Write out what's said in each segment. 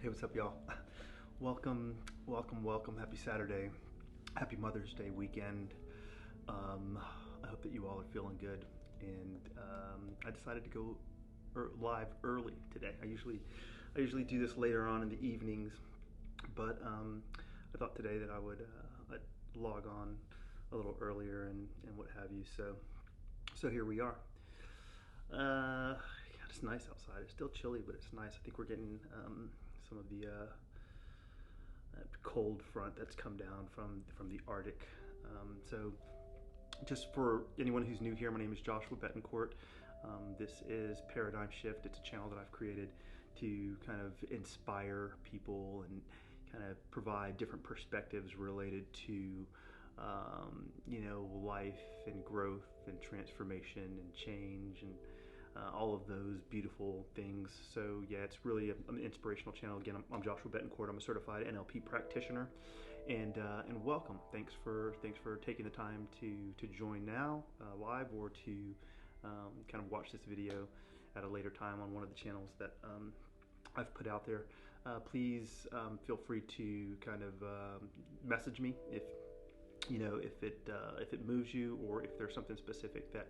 Hey, what's up, y'all? Welcome, welcome, welcome. Happy Saturday. Happy Mother's Day weekend. I hope that you all are feeling good. And I decided to go live early today. I usually do this later on in the evenings, but I thought today that I'd log on a little earlier and what have you. So here we are. God, it's nice outside. It's still chilly, but it's nice. I think we're getting some of the that cold front that's come down from the Arctic. So just for anyone who's new here, my name is Joshua Betancourt. This is Paradigm Shift. It's a channel that I've created to kind of inspire people and kind of provide different perspectives related to life and growth and transformation and change and all of those beautiful things. So yeah, it's really an inspirational channel. Again, I'm Joshua Betancourt. I'm a certified NLP practitioner, and welcome. Thanks for taking the time to join now live, or to kind of watch this video at a later time on one of the channels that I've put out there. Please feel free to kind of message me if it moves you, or if there's something specific that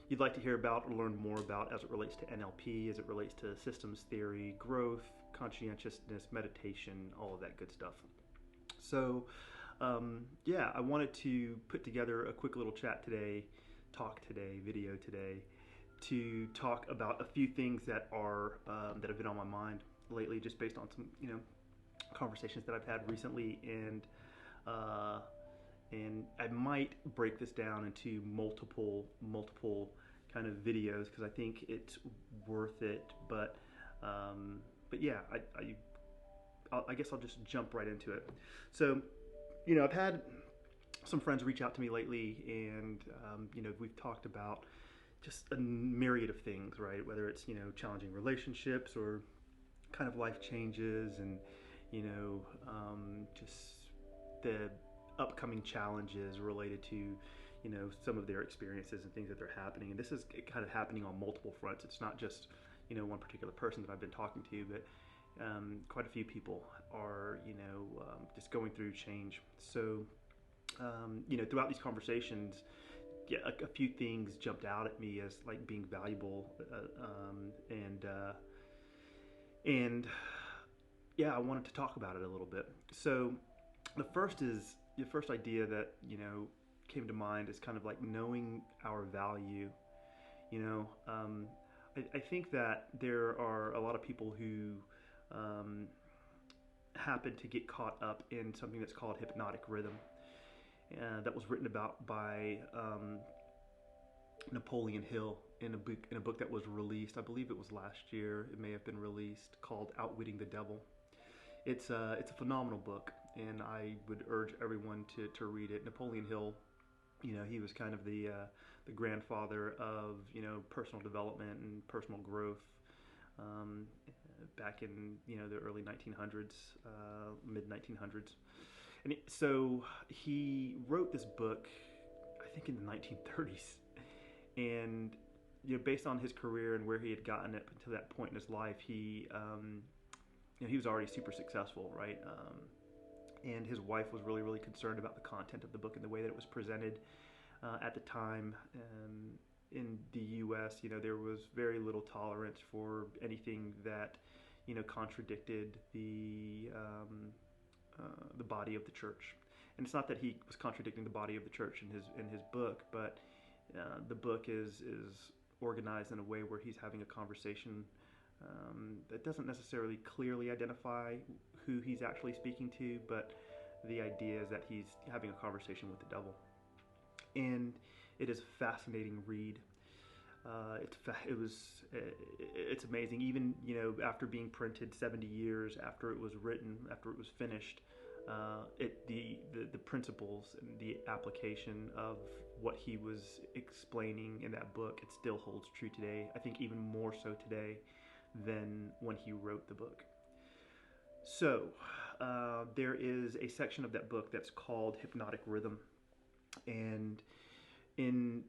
you'd like to hear about or learn more about as it relates to NLP, as it relates to systems theory, growth, conscientiousness, meditation, all of that good stuff. So yeah, I wanted to put together a quick little chat today, video today, to talk about a few things that are that have been on my mind lately, just based on some conversations that I've had recently, and I might break this down into multiple kind of videos, because I think it's worth it. But yeah, I guess I'll just jump right into it. So, I've had some friends reach out to me lately, and we've talked about just a myriad of things, right? Whether it's challenging relationships, or kind of life changes, and just the upcoming challenges related to some of their experiences and things that are happening. And this is kind of happening on multiple fronts. It's not just one particular person that I've been talking to, but quite a few people are just going through change. So throughout these conversations, yeah, a few things jumped out at me as like being valuable, and yeah, I wanted to talk about it a little bit. So the first idea that came to mind is kind of like knowing our value. I think that there are a lot of people who happen to get caught up in something that's called hypnotic rhythm, that was written about by Napoleon Hill in a book that was released, I believe it was last year, it may have been released, called Outwitting the Devil. It's a phenomenal book, and I would urge everyone to read it. Napoleon Hill, he was kind of the grandfather of personal development and personal growth back in the early 1900s, mid 1900s, and so he wrote this book, I think in the 1930s, and based on his career and where he had gotten up to that point in his life, he was already super successful, right? And his wife was really concerned about the content of the book and the way that it was presented at the time. In the U.S., there was very little tolerance for anything that contradicted the body of the church. And it's not that he was contradicting the body of the church in his book, but the book is organized in a way where he's having a conversation that doesn't necessarily clearly identify who he's actually speaking to, but the idea is that he's having a conversation with the devil. And it is a fascinating read. It's amazing. Even after being printed 70 years after it was written, after it was finished, the principles and the application of what he was explaining in that book, it still holds true today. I think even more so today than when he wrote the book. So there is a section of that book that's called Hypnotic Rhythm, and in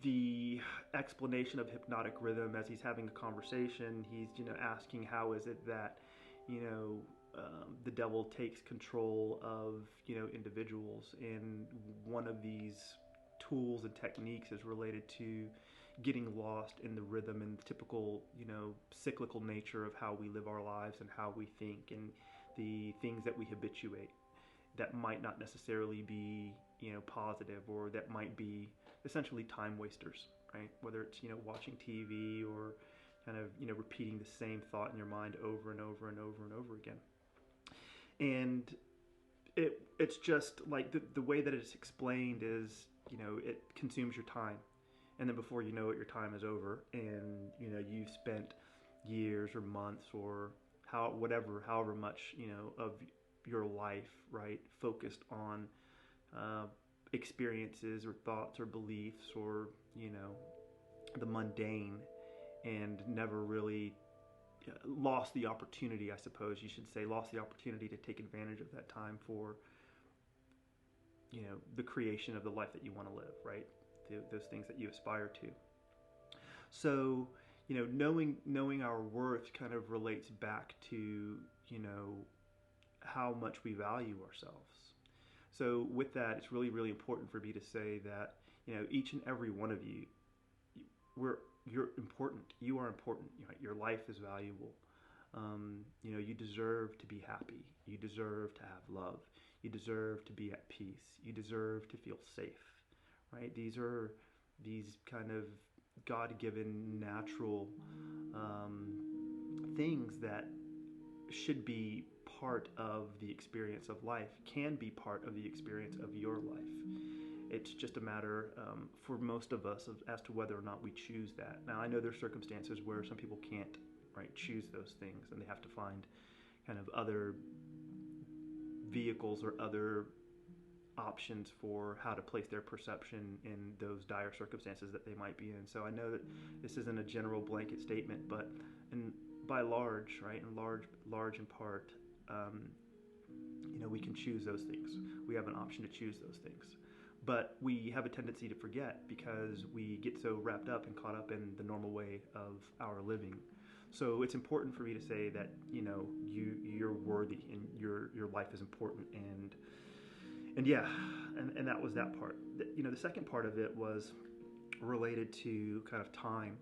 the explanation of hypnotic rhythm, as he's having a conversation, he's asking how is it that the devil takes control of individuals, and one of these tools and techniques is related to getting lost in the rhythm and the typical cyclical nature of how we live our lives and how we think, and the things that we habituate that might not necessarily be positive, or that might be essentially time wasters, right? Whether it's watching TV, or kind of repeating the same thought in your mind over and over and over and over again. And it's just like the way that it's explained is it consumes your time, and then before you know it, your time is over, and you've spent years or months or however much of your life, right, focused on experiences or thoughts or beliefs or the mundane, and never really lost the opportunity, I suppose you should say, lost the opportunity to take advantage of that time for the creation of the life that you want to live, right? Those things that you aspire to. So knowing our worth kind of relates back to how much we value ourselves. So with that, it's really, really important for me to say that each and every one of you, you're important. You are important. Your life is valuable. You deserve to be happy. You deserve to have love. You deserve to be at peace. You deserve to feel safe, right? These are these kind of God-given natural things that should be part of the experience of life, can be part of the experience of your life. It's just a matter for most of us as to whether or not we choose that. Now, I know there's circumstances where some people can't, right, choose those things, and they have to find kind of other vehicles or other options for how to place their perception in those dire circumstances that they might be in. So I know that this isn't a general blanket statement, but by large, right, in large in part, we can choose those things. We have an option to choose those things. But we have a tendency to forget because we get so wrapped up and caught up in the normal way of our living. So it's important for me to say that you're worthy, and your life is important, and yeah, and that was that part. The second part of it was related to kind of time.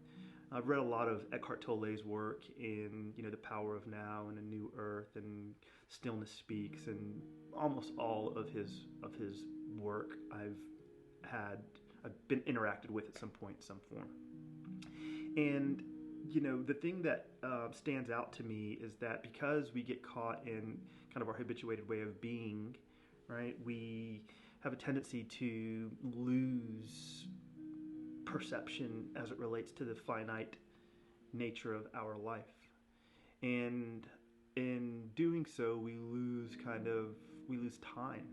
I've read a lot of Eckhart Tolle's work in The Power of Now and A New Earth and Stillness Speaks, and almost all of his work I've been interacted with at some point in some form. And the thing that stands out to me is that because we get caught in kind of our habituated way of being, right, we have a tendency to lose perception as it relates to the finite nature of our life. And in doing so, we lose time.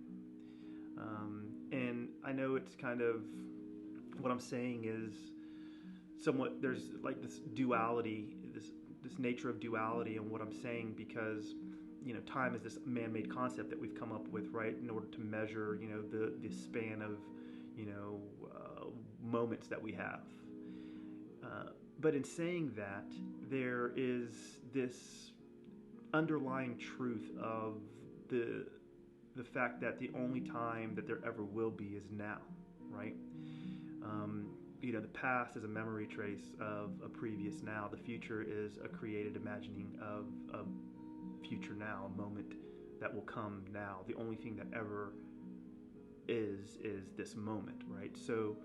And I know it's kind of, what I'm saying is somewhat, there's like this duality, this nature of duality in what I'm saying, because time is this man-made concept that we've come up with, right, in order to measure the span of moments that we have. But in saying that, there is this underlying truth of the fact that the only time that there ever will be is now, right? The past is a memory trace of a previous now. The future is a created imagining of a future now, a moment that will come now. The only thing that ever is this moment, right? So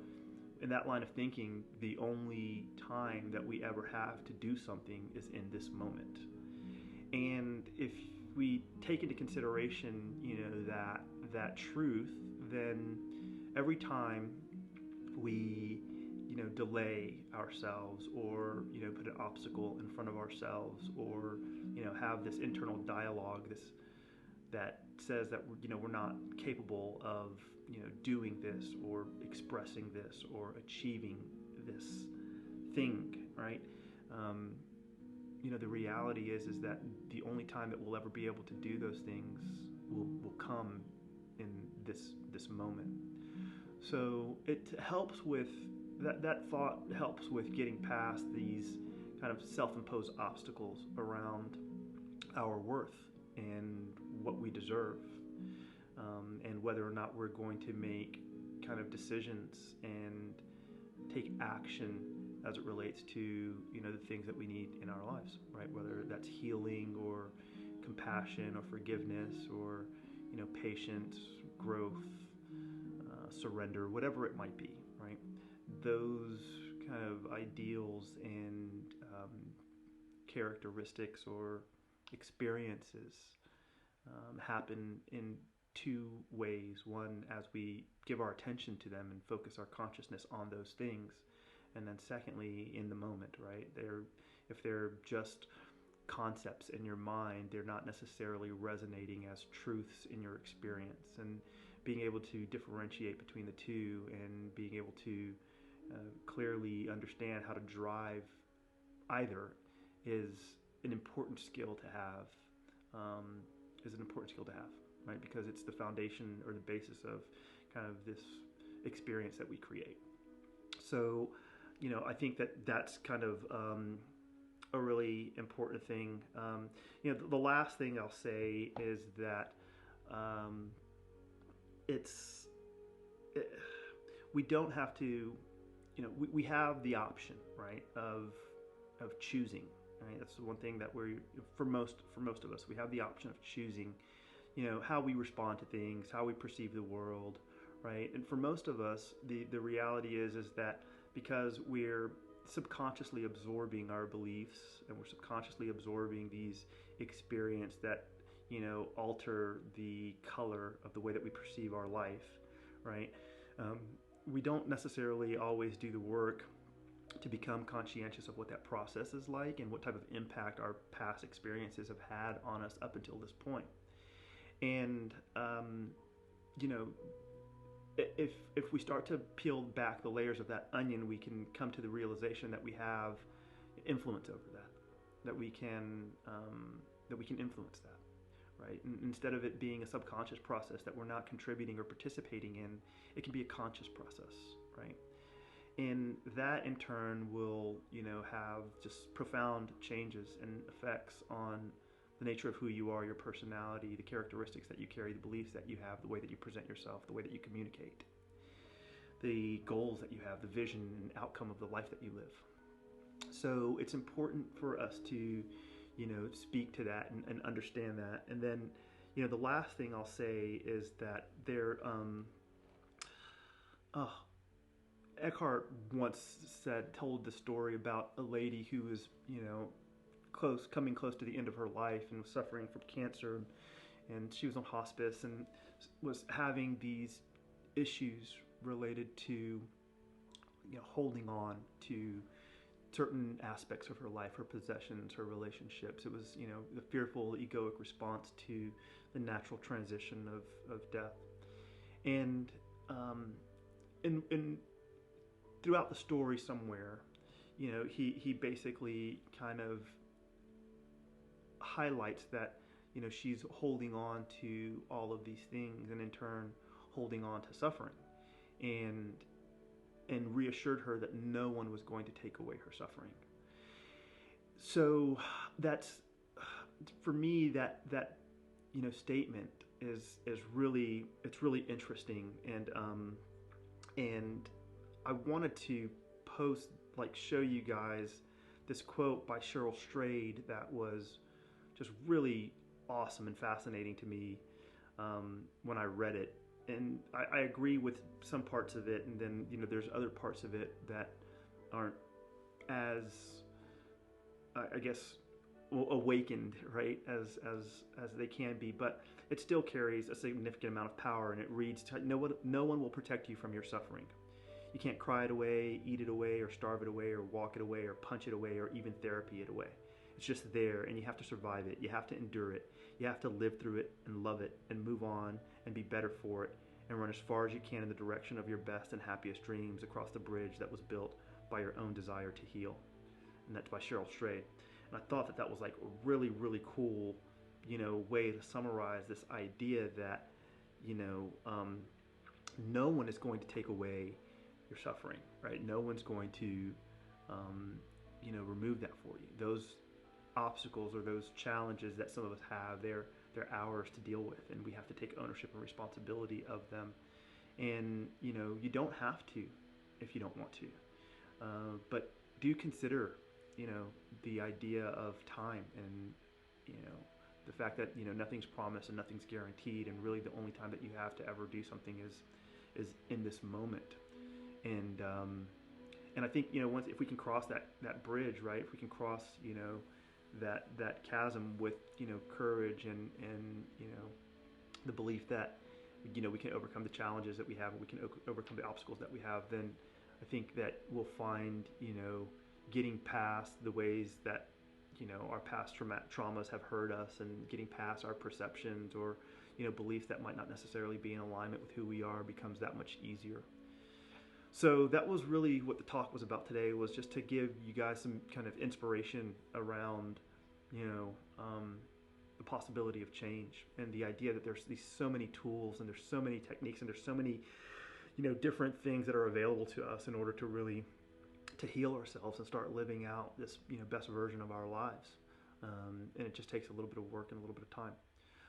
in that line of thinking, the only time that we ever have to do something is in this moment. And if we take into consideration, that truth, then every time we, delay ourselves, or, put an obstacle in front of ourselves, or, have this internal dialogue, that says that we're not capable of, doing this, or expressing this, or achieving this thing, right? The reality is that the only time that we'll ever be able to do those things will come in this moment. So it helps with that thought helps with getting past these kind of self-imposed obstacles around our worth and what we deserve, and whether or not we're going to make kind of decisions and take action as it relates to, you know, the things that we need in our lives, right? Whether that's healing or compassion or forgiveness or, you know, patience, growth, surrender, whatever it might be, right? Those kind of ideals and characteristics or experiences happen in two ways. One, as we give our attention to them and focus our consciousness on those things, and then secondly, in the moment, right? If they're just concepts in your mind, they're not necessarily resonating as truths in your experience. And being able to differentiate between the two and being able to clearly understand how to drive either is an important skill to have. Right? Because it's the foundation or the basis of kind of this experience that we create. So, you know, I think that that's kind of a really important thing. You know, the last thing I'll say is that we don't have to, you know, we have the option, right, of choosing. Right? That's the one thing that for most of us, we have the option of choosing, you know, how we respond to things, how we perceive the world, right? And for most of us, the reality is that because we're subconsciously absorbing our beliefs and we're subconsciously absorbing these experiences that, you know, alter the color of the way that we perceive our life, right? We don't necessarily always do the work to become conscientious of what that process is like and what type of impact our past experiences have had on us up until this point. And, you know, if we start to peel back the layers of that onion, we can come to the realization that we have influence over that we can influence that, right? And instead of it being a subconscious process that we're not contributing or participating in, it can be a conscious process, right? And that in turn will, you know, have just profound changes and effects on the nature of who you are, your personality, the characteristics that you carry, the beliefs that you have, the way that you present yourself, the way that you communicate, the goals that you have, the vision and outcome of the life that you live. So it's important for us to, you know, speak to that and understand that. And then, you know, the last thing I'll say is that Eckhart once told the story about a lady who was, you know, coming close to the end of her life and was suffering from cancer, and she was on hospice and was having these issues related to, you know, holding on to certain aspects of her life, her possessions, her relationships. It was, you know, the fearful egoic response to the natural transition of death. And in throughout the story somewhere, you know, he basically kind of highlights that, you know, she's holding on to all of these things and in turn holding on to suffering, and reassured her that no one was going to take away her suffering. So that's, for me, that you know, statement is really, it's really interesting, and I wanted to show you guys this quote by Cheryl Strayed that was just really awesome and fascinating to me when I read it. And I agree with some parts of it, and then, you know, there's other parts of it that aren't as, I guess, awakened, right, as they can be, but it still carries a significant amount of power. And it reads, no one will protect you from your suffering. You can't cry it away, eat it away, or starve it away, or walk it away, or punch it away, or even therapy it away. It's just there, and you have to survive it. You have to endure it. You have to live through it and love it and move on and be better for it and run as far as you can in the direction of your best and happiest dreams across the bridge that was built by your own desire to heal. And that's by Cheryl Strayed. And I thought that was like a really, really cool, you know, way to summarize this idea that, you know, no one is going to take away your suffering, right? No one's going to, you know, remove that for you. obstacles or those challenges that some of us have, they're ours to deal with, and we have to take ownership and responsibility of them. And you don't have to if you don't want to, but do consider the idea of time, and the fact that nothing's promised and nothing's guaranteed, and really the only time that you have to ever do something is in this moment. And I think once, if we can cross that bridge, right, if we can cross that chasm with courage and the belief that we can overcome the challenges that we have, and we can overcome the obstacles that we have, then I think that we'll find getting past the ways that our past traumas have hurt us, and getting past our perceptions or beliefs that might not necessarily be in alignment with who we are becomes that much easier. So that was really what the talk was about today, was just to give you guys some kind of inspiration around the possibility of change, and the idea that there's so many tools, and there's so many techniques, and there's so many different things that are available to us in order to really to heal ourselves and start living out this best version of our lives. And it just takes a little bit of work and a little bit of time.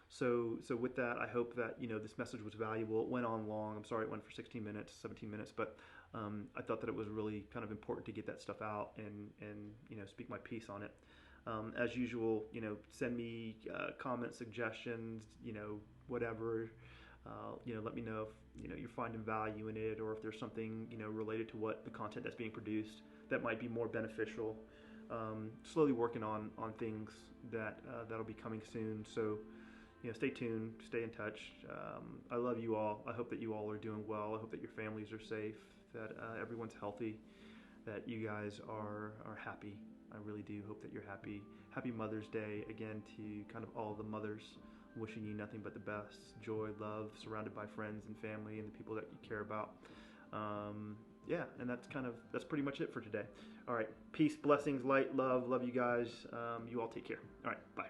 So with that, I hope that this message was valuable. It went on long. I'm sorry it went for 16 minutes, 17 minutes, but I thought that it was really kind of important to get that stuff out and speak my piece on it. As usual, send me comments, suggestions, whatever. Let me know if you're finding value in it, or if there's something related to what the content that's being produced that might be more beneficial. Slowly working on things that'll be coming soon. So stay tuned, stay in touch. I love you all. I hope that you all are doing well. I hope that your families are safe, that everyone's healthy, that you guys are happy. I really do hope that you're happy. Happy Mother's Day again to kind of all the mothers. Wishing you nothing but the best, joy, love, surrounded by friends and family and the people that you care about. And that's pretty much it for today. All right, peace, blessings, light, love you guys. You all take care. All right, bye.